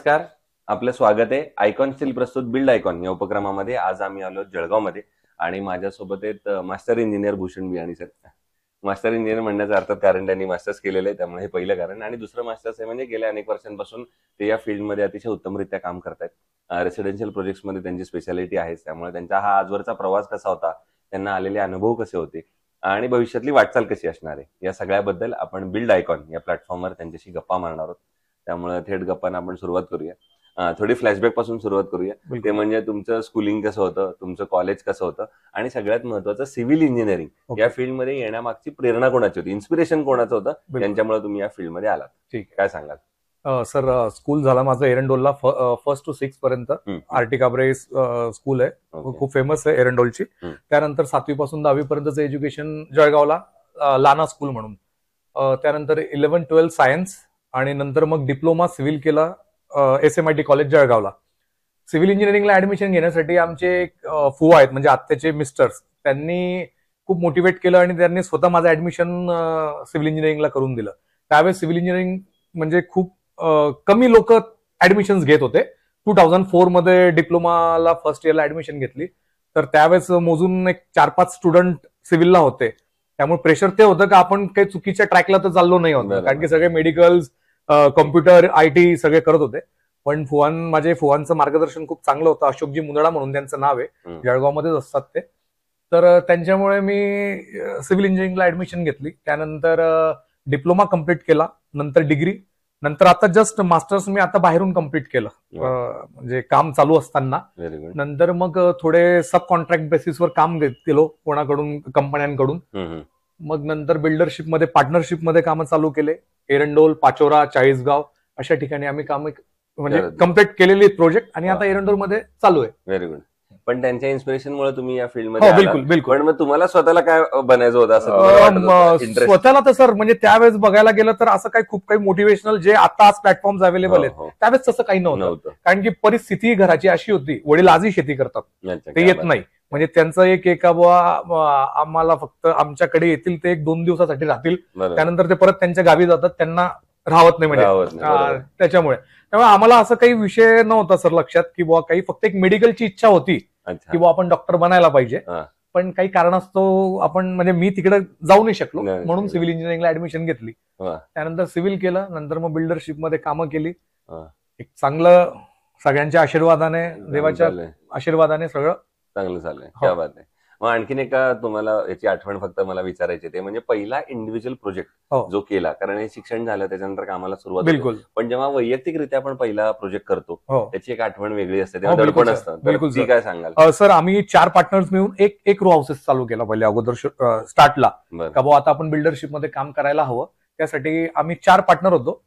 नमस्कार. आपलं स्वागत आहे आयकॉन स्टील प्रस्तुत बिल्ड आयकॉन या उपक्रमामध्ये. आज आम्ही आलो जळगावमध्ये आणि माझ्यासोबत आहेत मास्टर इंजिनियर भूषण बियाणी सर. मास्टर इंजिनियर म्हणण्याचा अर्थ कारण त्यांनी मास्टर्स केलेलं आहे, त्यामुळे हे पहिलं कारण. आणि दुसरं मास्टर्स आहे म्हणजे गेल्या अनेक वर्षांपासून ते या फील्डमध्ये अतिशय उत्तमरित्या काम करतायत. रेसिडेन्शियल प्रोजेक्ट्समध्ये त्यांची स्पेशालिटी आहे, त्यामुळे त्यांचा हा आजवरचा प्रवास कसा होता, त्यांना आलेले अनुभव कसे होते आणि भविष्यातली वाटचाल कशी असणार आहे, या सगळ्याबद्दल आपण बिल्ड आयकॉन या प्लॅटफॉर्मवर त्यांच्याशी गप्पा मारणार आहोत. त्यामुळे थेट गप्पांना आपण सुरुवात करूया. थोडी फ्लॅशबॅक पासून सुरुवात करूया. ते म्हणजे तुमचं स्कूलिंग कसं होतं, तुमचं कॉलेज कसं होतं आणि सगळ्यात महत्वाचं सिव्हिल इंजिनिअरिंग या फील्डमध्ये येण्यामागची प्रेरणा कोणाची होती, इन्स्पिरेशन कोणाचं होतं, त्यांच्यामुळे तुम्ही या फील्डमध्ये आलात. ठीक काय सांगाल? सर, स्कूल झाला माझं एरंडोलला 1st to 6th पर्यंत. आरटी काबरे स्कूल आहे, खूप फेमस आहे एरंडोलची. त्यानंतर 7वी पासून 10वी पर्यंतचं एज्युकेशन जळगावला लाना स्कूल म्हणून. त्यानंतर 11-12 सायन्स आणि नंतर मग डिप्लोमा सिव्हिल केला SMIT कॉलेज जळगावला. सिव्हिल इंजिनिअरिंगला ऍडमिशन घेण्यासाठी आमचे फुवा आहेत म्हणजे आत्याचे मिस्टर्स, त्यांनी खूप मोटिवेट केलं आणि त्यांनी स्वतः माझं ऍडमिशन सिव्हिल इंजिनिअरिंगला करून दिलं. त्यावेळेस सिव्हिल इंजिनिअरिंग म्हणजे खूप कमी लोक ऍडमिशन घेत होते. 2004 मध्ये डिप्लोमाला फर्स्ट इयरला ऍडमिशन घेतली, तर त्यावेळेस मोजून एक 4-5 स्टुडंट सिव्हिलला होते. त्यामुळे प्रेशर ते होतं का आपण काही चुकीच्या ट्रॅकला तर चाललो नाही होतं, कारण की सगळे मेडिकल्स, कॉम्प्युटर, IT सगळे करत होते. पण माझे फुवांचं मार्गदर्शन खूप चांगलं होतं. अशोकजी मुंदडा म्हणून त्यांचं नाव आहे, जळगावमध्येच असतात ते. तर त्यांच्यामुळे मी सिव्हिल इंजिनिअरिंगला ऍडमिशन घेतली. त्यानंतर डिप्लोमा कम्प्लीट केला, नंतर डिग्री, नंतर आता जस्ट मास्टर्स मी आता बाहेरून कम्प्लीट केलं, म्हणजे काम चालू असताना. नंतर मग थोडे सब कॉन्ट्रॅक्ट बेसिसवर काम केलो कोणाकडून, कंपन्यांकडून. मग नंतर बिल्डरशिप मध्ये, पार्टनरशिप मध्ये कामं चालू केले. एरंडोल, पाचोरा, चाळीसगाव अशा ठिकाणी आम्ही काम म्हणजे कम्प्लीट केलेली प्रोजेक्ट आणि आता एरंडोल मध्ये चालू आहे. Very good. पण त्यांच्या इन्स्पिरेशनमुळे तुम्ही या फील्डमध्ये बिलकुल. पण मग तुम्हाला स्वतःला काय बनायचं होतं असं? स्वतःला तर सर म्हणजे त्यावेळेस बघायला गेलं तर असं काही खूप काही मोटिवेशनल जे आता आज प्लॅटफॉर्म अवेलेबल आहेत, त्यावेळेस तसं काही नव्हतं. कारण की परिस्थिती घराची अशी होती, वडील आजही शेती करतात, ते येत नाही. म्हणजे त्यांचं एक बुवा आम्हाला फक्त आमच्याकडे येतील ते 1-2 दिवसासाठी राहतील, त्यानंतर ते परत त्यांच्या गावी जातात, त्यांना राहत नाही म्हणजे त्याच्यामुळे आम्हाला असं काही विषय नव्हता सर लक्षात की बुवा काही, फक्त एक मेडिकलची इच्छा होती की बुवा आपण डॉक्टर बनायला पाहिजे. पण काही कारणास्तव आपण म्हणजे मी तिकडे जाऊ नाही शकलो, म्हणून सिव्हिल इंजिनिअरिंगला ऍडमिशन घेतली. त्यानंतर सिव्हिल केलं, नंतर मग बिल्डरशिप मध्ये कामं केली. एक चांगलं, सगळ्यांच्या आशीर्वादाने, देवाच्या आशीर्वादाने सगळं चांगलं झालंय. क्या बात आहे. मग आणखीन एका तुम्हाला याची आठवण फक्त मला विचारायची, ते म्हणजे पहिला इंडिव्हिज्युअल प्रोजेक्ट जो केला, कारण हे शिक्षण झालं त्याच्यानंतर कामाला सुरुवात. बिलकुल. पण जेव्हा वैयक्तिकरित्या आपण पहिला प्रोजेक्ट करतो त्याची एक आठवण वेगळी असते, तेव्हा दडपण असतं. बिलकुल. काय सांगाल? सर, आम्ही 4 पार्टनर्स मिळून एक रो हाऊसेस चालू केला पहिले अगोदर स्टार्टला, का बुवा आता आपण बिल्डरशिप मध्ये काम करायला हवं. त्यासाठी आम्ही 4 पार्टनर होतो.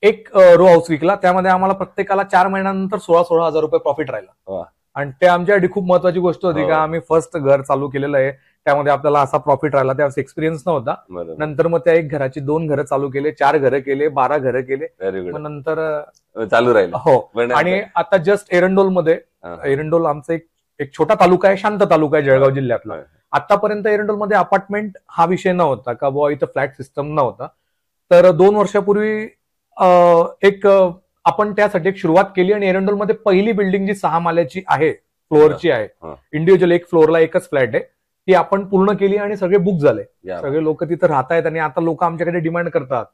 एक रो हाऊस विकला, त्यामध्ये आम्हाला प्रत्येकाला 4 महिन्यानंतर 16,000 हजार प्रॉफिट राहिला. आणि ते आमच्यासाठी खूप महत्वाची गोष्ट होती का आम्ही फर्स्ट घर चालू केलेलं आहे, त्यामध्ये आपल्याला असा प्रॉफिट राहिला. त्यावेळेस एक्सपिरियन्स नव्हता. नंतर मग त्या 1 घराची 2 घरं चालू केले, 4 घरं केले, 12 घरं केले, मग नंतर चालू राहिलं. हो. आणि आता जस्ट एरंडोलमध्ये, एरंडोल आमचा एक छोटा तालुका आहे, शांत तालुका आहे जळगाव जिल्ह्यातला. आतापर्यंत एरंडोलमध्ये अपार्टमेंट हा विषय नव्हता, का बुवा इथं फ्लॅट सिस्टम नव्हता. तर 2 वर्षापूर्वी आपण त्यासाठी एक सुरुवात केली आणि एरंडोलमध्ये पहिली बिल्डिंग जी 6 माल्याची आहे, फ्लोअरची आहे, इंडिव्हिज्युअल 1 फ्लोअरला 1च फ्लॅट आहे, ती आपण पूर्ण केली आणि सगळे बुक झाले. सगळे लोक तिथं राहतायत आणि आता लोक आमच्याकडे डिमांड करतात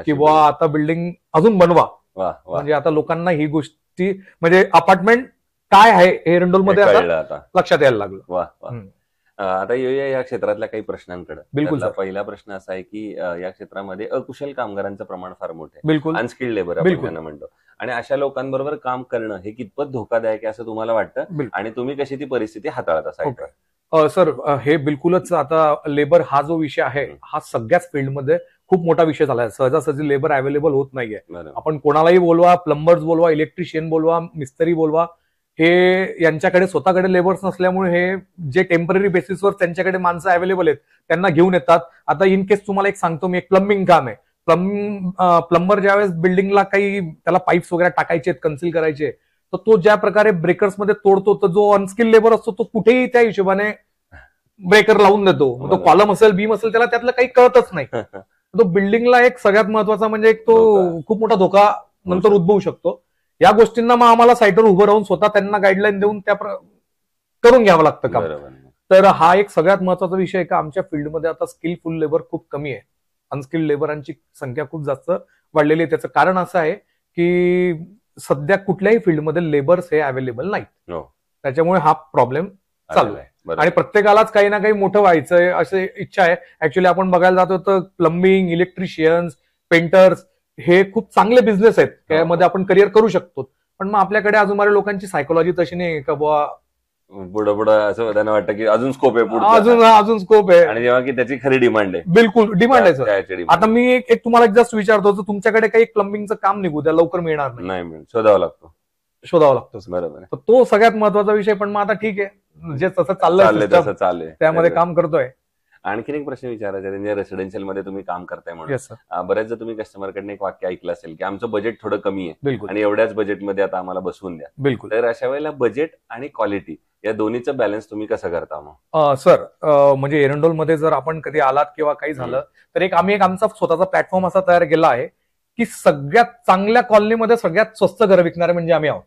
की बुवा आता बिल्डिंग अजून बनवा. म्हणजे आता लोकांना ही गोष्टी म्हणजे अपार्टमेंट काय आहे एरंडोलमध्ये आता लक्षात यायला लागलं. आता येऊया या क्षेत्रातल्या काही प्रश्नांकडे. बिलकुल. पहिला प्रश्न असा आहे की या क्षेत्रामध्ये अकुशल कामगारांचं प्रमाण फार मोठं आहे. बिलकुल. अनस्किल्ड लेबर आपण त्यांना म्हणतो. आणि अशा लोकांबरोबर काम करणं हे कितपत धोकादायक आहे असं तुम्हाला वाटतं, आणि तुम्ही कशी ती परिस्थिती हाताळत असाल? सर, हे बिलकुलच, आता लेबर हा जो विषय आहे हा सगळ्याच फील्डमध्ये खूप मोठा विषय झालाय. सहजासहजी लेबर अवेलेबल होत नाहीये. आपण कोणालाही बोलवा, प्लंबर्स बोलवा, इलेक्ट्रिशियन बोलवा, मिस्त्री बोलवा, हे यांच्याकडे स्वतःकडे लेबर्स नसल्यामुळे हे जे टेम्पररी बेसिसवर त्यांच्याकडे माणसं अवेलेबल आहेत त्यांना घेऊन येतात. आता इन केस तुम्हाला एक सांगतो मी, एक प्लंबिंग काम आहे. प्लंबर ज्यावेळेस बिल्डिंगला काही त्याला पाईप्स वगैरे टाकायचे, कन्सील करायचे, तर तो ज्या प्रकारे ब्रेकर्समध्ये तोडतो, तर जो अनस्किल्ड लेबर असतो तो कुठेही त्या हिशोबाने ब्रेकर लावून देतो. तो कॉलम असेल, बीम असेल, त्याला त्यातलं काही कळतच नाही. तो बिल्डिंगला एक सगळ्यात महत्वाचा म्हणजे एक तो खूप मोठा धोका नंतर उद्भवू शकतो. या गोष्टींना मग आम्हाला साईटवर उभं राहून स्वतः त्यांना गाईडलाईन देऊन करून घ्यावं लागतं काम. बरोबर. तर हा एक सगळ्यात महत्वाचा विषय आहे का आमच्या फील्डमध्ये आता स्किलफुल लेबर खूप कमी आहे. अनस्किल्ड लेबरांची संख्या खूप जास्त वाढलेली आहे. त्याचं कारण असं आहे की सध्या कुठल्याही फील्डमध्ये लेबर्स हे अवेलेबल नाहीत. त्याच्यामुळे हा प्रॉब्लेम चालू आहे. आणि प्रत्येकालाच काही ना काही मोठं व्हायचंय अशी इच्छा आहे. ऍक्च्युली आपण बघायला जातो तर प्लंबिंग, इलेक्ट्रिशियन्स, पेंटर्स हे खूप चांगले बिझनेस आहेत, त्यामध्ये आपण करिअर करू शकतो. पण मग आपल्याकडे अजून बऱ्याच लोकांची सायकोलॉजी तशी नाही का बुवा पुढं असं त्यांना वाटतं की अजून स्कोप आहे, अजून स्कोप आहे, आणि जेव्हा की त्याची खरी डिमांड आहे. बिलकुल डिमांड आहे सर. आता मी एक तुम्हाला जस्ट विचारतो, तुमच्याकडे काही प्लंबिंगचं काम निघू द्या, लवकर मिळणार नाही, शोधावं लागतं. बरोबर. तर तो सगळ्यात महत्वाचा विषय. पण मग आता ठीक आहे, जे तसं चाललंय त्यामध्ये काम करतोय. आणखीन एक प्रश्न विचारायचा, म्हणजे रेसिडेन्शियल मध्ये तुम्ही काम करताय म्हणून बऱ्याचदा तुम्ही कस्टमरकडे एक वाक्य ऐकलं असेल की आमचं बजेट थोडं कमी आहे आणि एवढ्याच बजेटमध्ये आता आम्हाला बसवून द्या. बिलकुल. तर अशा वेळेला बजेट आणि क्वालिटी या दोन्हीचं बॅलन्स तुम्ही कसं करता मग? सर म्हणजे एरंडोलमध्ये जर आपण कधी आलात किंवा काही झालं तर आम्ही आमचा स्वतःचा प्लॅटफॉर्म असा तयार केला आहे की सगळ्यात चांगल्या कॉलनीमध्ये सगळ्यात स्वस्त घरं विकणारे म्हणजे आम्ही आहोत.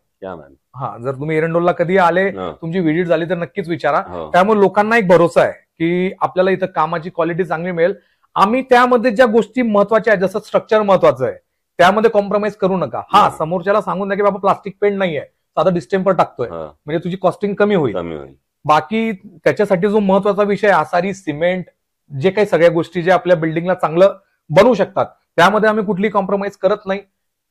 हा, जर तुम्ही एरंडोलला कधी आले, तुमची व्हिजिट झाली तर नक्कीच विचारा. त्यामुळे लोकांना एक भरोसा आहे की आपल्याला इथं कामाची क्वालिटी चांगली मिळेल. आम्ही त्यामध्ये ज्या गोष्टी महत्वाच्या आहेत, जसं स्ट्रक्चर महत्वाचं आहे, त्यामध्ये कॉम्प्रोमाइज करू नका. हा, समोरच्याला सांगून द्या की बाबा प्लास्टिक पेंट नाहीये, साधा डिस्टेम्पर टाकतोय, म्हणजे तुझी कॉस्टिंग कमी होईल. बाकी त्याच्यासाठी जो महत्वाचा विषय आसारी, सिमेंट, जे काही सगळ्या गोष्टी जे आपल्या बिल्डिंगला चांगलं बनवू शकतात, त्यामध्ये आम्ही कुठलीही कॉम्प्रोमाइज करत नाही.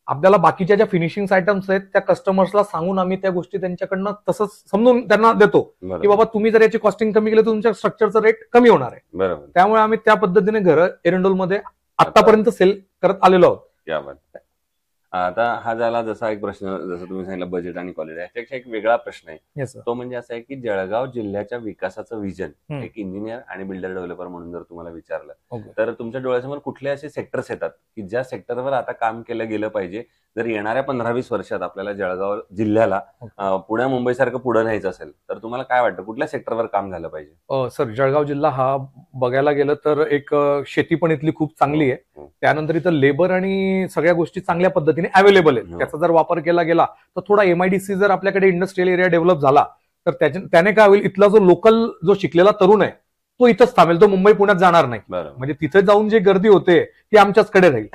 आपल्याला बाकीच्या ज्या फिनिशिंग आयटम्स आहेत त्या कस्टमर्सला सांगून आम्ही त्या गोष्टी त्यांच्याकडनं तसंच समजून त्यांना देतो की बाबा तुम्ही जर याची कॉस्टिंग कमी केली तर तुमच्या स्ट्रक्चरचा रेट कमी होणार आहे. त्यामुळे आम्ही त्या पद्धतीने घरं एरंडोलमध्ये आतापर्यंत सेल करत आलेलो आहोत. आता हा झाला जसा एक प्रश्न, जसं तुम्ही सांगितलं बजेट आणि क्वालिटी. याच्यापेक्षा एक वेगळा प्रश्न आहे, तो म्हणजे असा आहे की जळगाव जिल्ह्याच्या विकासाचं विजन एक इंजिनियर आणि बिल्डर डेव्हलपर म्हणून जर तुम्हाला विचारलं तर तुमच्या डोळ्यासमोर कुठले असे सेक्टर्स येतात की ज्या सेक्टरवर आता काम केलं गेलं पाहिजे, जर येणाऱ्या 15-20 वर्षात आपल्याला जळगाव जिल्ह्याला पुण्या मुंबई सारखं पुढे न्यायचं असेल तर तुम्हाला काय वाटतं, कुठल्या सेक्टरवर काम झालं पाहिजे? सर, जळगाव जिल्हा हा बघायला गेलं तर एक शेती पण इथली खूप चांगली आहे. त्यानंतर इथं लेबर आणि सगळ्या गोष्टी चांगल्या पद्धतीने अवेलेबल आहेत. त्याचा जर वापर केला गेला तर थोडा MIDC जर आपल्याकडे इंडस्ट्रियल एरिया डेव्हलप झाला तर त्याने काय होईल, इथला जो लोकल जो शिकलेला तरुण आहे तो इथंच थांबेल, तो मुंबई पुण्यात जाणार नाही. म्हणजे तिथे जाऊन जी गर्दी होते ती आमच्याचकडे राहील.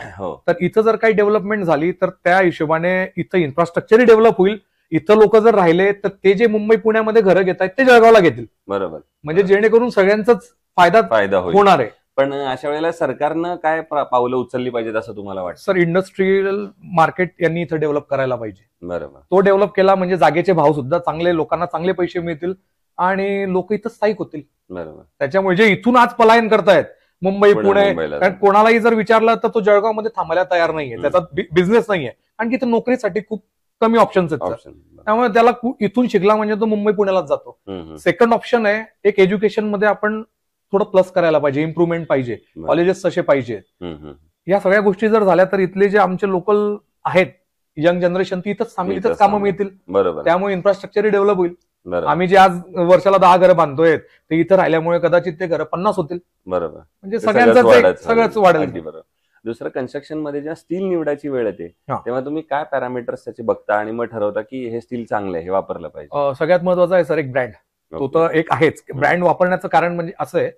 तर इथं जर काही डेव्हलपमेंट झाली तर त्या हिशोबाने इथं इन्फ्रास्ट्रक्चरही डेव्हलप होईल. इथं लोक जर राहिले तर ते जे मुंबई पुण्यामध्ये घरं घेत आहेत ते जळगावला घेतील. बरोबर. म्हणजे जेणेकरून सगळ्यांचाच फायदा होणार आहे. पण अशा वेळेला सरकारनं काय पावलं उचलली पाहिजेत असं तुम्हाला वाटतं? सर, इंडस्ट्रियल मार्केट यांनी इथं डेव्हलप करायला पाहिजे. बरोबर. तो डेव्हलप केला म्हणजे जागेचे भाव सुद्धा चांगले, लोकांना चांगले पैसे मिळतील आणि लोक इथं स्थायिक होतील. बरोबर. त्याच्यामुळे जे इथून आज पलायन करतायत मुंबई पुणे, कारण कोणालाही जर विचारलं तर तो जळगावमध्ये थांबायला तयार नाहीये, त्याचा बिझनेस नाहीये, कारण की इथे नोकरीसाठी खूप कमी ऑप्शन्स आहेत. त्यामुळे त्याला इथून शिकला म्हणजे तो मुंबई पुण्यालाच जातो. सेकंड ऑप्शन आहे, एक एज्युकेशन मध्ये आपण थोडं प्लस करायला पाहिजे, इम्प्रुव्हमेंट पाहिजे, कॉलेजेस तसे पाहिजे. या सगळ्या गोष्टी जर झाल्या तर इथले जे आमचे लोकल आहेत, यंग जनरेशन, ती इथंच थांबेल, इथंच कामं मिळतील. त्यामुळे इन्फ्रास्ट्रक्चर डेव्हलप होईल. आम्ही जे आज वर्षाला 10 घरं बांधतोय ते इथं राहिल्यामुळे कदाचित ते घरं 50 होतील. बरोबर. म्हणजे सगळ्याच वाढेल. दुसरं, कन्स्ट्रक्शन मध्ये जेव्हा स्टील निवडायची वेळ येते तेव्हा तुम्ही काय पॅरामीटर्स त्याचे बघता आणि मग ठरवता की हे स्टील चांगलं आहे, हे वापरलं पाहिजे? सगळ्यात महत्वाचं आहे सर एक ब्रँड. तो तर एक आहेच. ब्रँड वापरण्याचं कारण म्हणजे असं आहे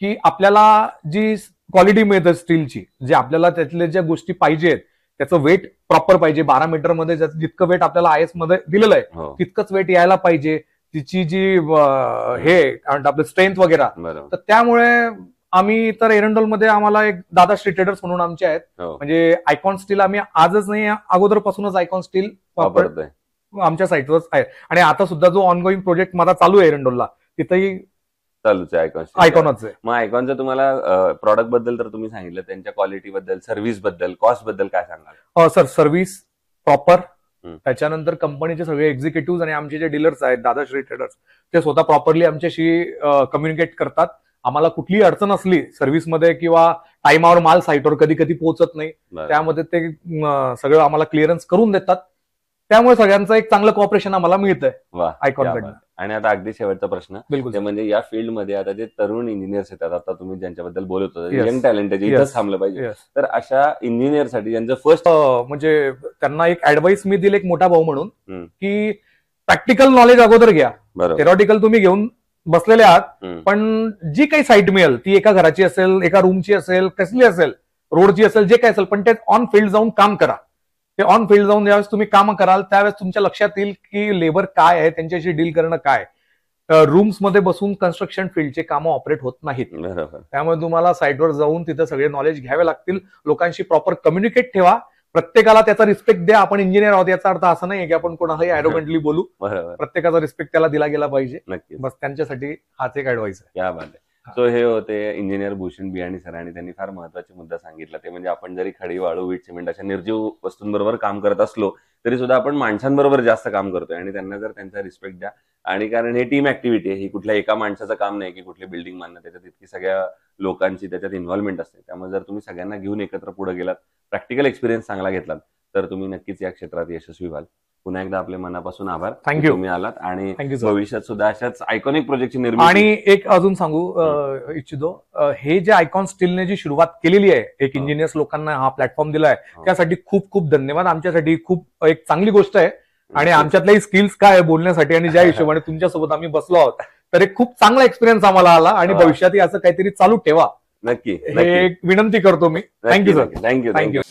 की आपल्याला जी क्वालिटी मिळते स्टीलची, जे आपल्याला त्यातल्या ज्या गोष्टी पाहिजेत, त्याचं वेट प्रॉपर पाहिजे. 12 मीटरमध्ये जितकं वेट आपल्याला IS मध्ये दिलेलं आहे तितकंच वेट यायला पाहिजे. तिची जी हे आपलं स्ट्रेंथ वगैरे. तर त्यामुळे आम्ही तर एरंडोलमध्ये आम्हाला एक दादा स्ट्रीट ट्रेडर्स म्हणून आमचे आहेत, म्हणजे आयकॉन स्टील आम्ही आजच नाही, अगोदरपासूनच आयकॉन स्टील वापरतोय आमच्या साईटवर आहे. आणि आता सुद्धा जो ऑनगोईंग प्रोजेक्ट माझा चालू आहे एरंडोलला तिथेही चालूच आहे आयकॉनच आहे. मग आयकॉनचं तुम्हाला प्रॉडक्ट बद्दल तर तुम्ही सांगितलं, त्यांच्या क्वालिटी बद्दल, सर्व्हिस बद्दल, कॉस्ट बद्दल काय सांगाल? Sir, service proper. त्याच्यानंतर कंपनीचे सगळे एक्झिक्युटिव्ह आणि आमचे जे डीलर्स आहेत दादा श्री ट्रेडर्स, ते स्वतः प्रॉपरली आमच्याशी कम्युनिकेट करतात. आम्हाला कुठलीही अडचण असली सर्व्हिसमध्ये किंवा टाइमावर माल साईटवर कधी कधी पोहोचत नाही, त्यामध्ये ते सगळं आम्हाला क्लिअरन्स करून देतात. त्यामुळे सगळ्यांचं एक चांगलं कॉपरेशन आम्हाला मिळतंय आयकॉनकडनं. आणि आता अगदी शेवटचा प्रश्न बिलकुल ते म्हणजे या फील्डमध्ये आता जे तरुण इंजिनियर्स येतात, आता तुम्ही ज्यांच्याबद्दल बोलत होता, Yes. यंग टॅलेंट आहे, इथंच थांबलं पाहिजे, Yes. तर अशा इंजिनियरसाठी ज्यांचं फर्स्ट म्हणजे त्यांना एक ऍडवाइस मी दिली एक मोठा भाऊ म्हणून, हम्म. की प्रॅक्टिकल नॉलेज अगोदर घ्या. बरोबर. थेरॉटिकल तुम्ही घेऊन बसलेले आहात, हम्म. पण जी काही साईट मिळेल ती एका घराची असेल, एका रूमची असेल, कसली असेल, रोडची असेल, जे काय असेल, पण ते ऑन फील्ड जाऊन काम करा. ते ऑन फील्ड जाऊन ज्यावेळेस तुम्ही काम कराल त्यावेळेस तुमच्या लक्षात येईल की लेबर काय आहे, त्यांच्याशी डील करणं काय. रूम्स मध्ये बसून कन्स्ट्रक्शन फील्डचे कामं ऑपरेट होत नाहीत. बरोबर. त्यामुळे तुम्हाला साईटवर जाऊन तिथं सगळे नॉलेज घ्यावे लागतील. लोकांशी प्रॉपर कम्युनिकेट ठेवा. प्रत्येकाला त्याचा रिस्पेक्ट द्या. आपण इंजिनियर आहोत याचा अर्थ असा नाही की आपण कोणालाही ॲरोगंटली बोलू. बरोबर. प्रत्येकाचा रिस्पेक्ट त्याला दिला गेला पाहिजे. नक्कीच. बस त्यांच्यासाठी हाच एक ऍडवाइस आहे. क्या बात आहे. सो हे होते इंजिनियर भूषण बियाणी सर, आणि त्यांनी फार महत्वाचे मुद्दा सांगितला, ते म्हणजे आपण जरी खडी, वाळू, वीट, सिमेंट अशा निर्जीव वस्तूंबरोबर काम करत असलो तरी सुद्धा आपण माणसांबरोबर जास्त काम करतोय, आणि त्यांना जर त्यांचा रिस्पेक्ट द्या. आणि कारण हे टीम ऍक्टिव्हिटी आहे, ही कुठल्या एका माणसाचं काम नाही की कुठली बिल्डिंग बांधणं, त्याच्यात इतकी सगळ्या लोकांची त्याच्यात इन्व्हॉल्वमेंट असते. त्यामुळे जर तुम्ही सगळ्यांना घेऊन एकत्र पुढे गेलात, प्रॅक्टिकल एक्सपिरियन्स चांगला घेतलात, तर तुम्ही नक्कीच या क्षेत्रात यशस्वी व्हाल. पुन्हा एकदा आपले मनापासून आभार. थँक्यू. तुम्ही आलात, आणि थँक्यू सर. भविष्यात सुद्धा अशाच आयकॉनिक प्रोजेक्टची निर्मिती. आणि एक अजून सांगू इच्छितो, हे जे आयकॉन स्टीलने जी सुरुवात केलेली आहे, एक इंजिनियर्स लोकांना हा प्लॅटफॉर्म दिलाय, त्यासाठी खूप खूप धन्यवाद. आमच्यासाठी खूप एक चांगली गोष्ट आहे, आणि आमच्यातल्याही स्किल्स काय आहे बोलण्यासाठी, आणि ज्या हिशोबाने तुमच्यासोबत आम्ही बसलो आहोत, तर एक खूप चांगला एक्सपिरियन्स आम्हाला आला. आणि भविष्यातही असं काहीतरी चालू ठेवा, नक्की हे एक विनंती करतो मी. Thank you sir. थँक्यू. थँक्यू.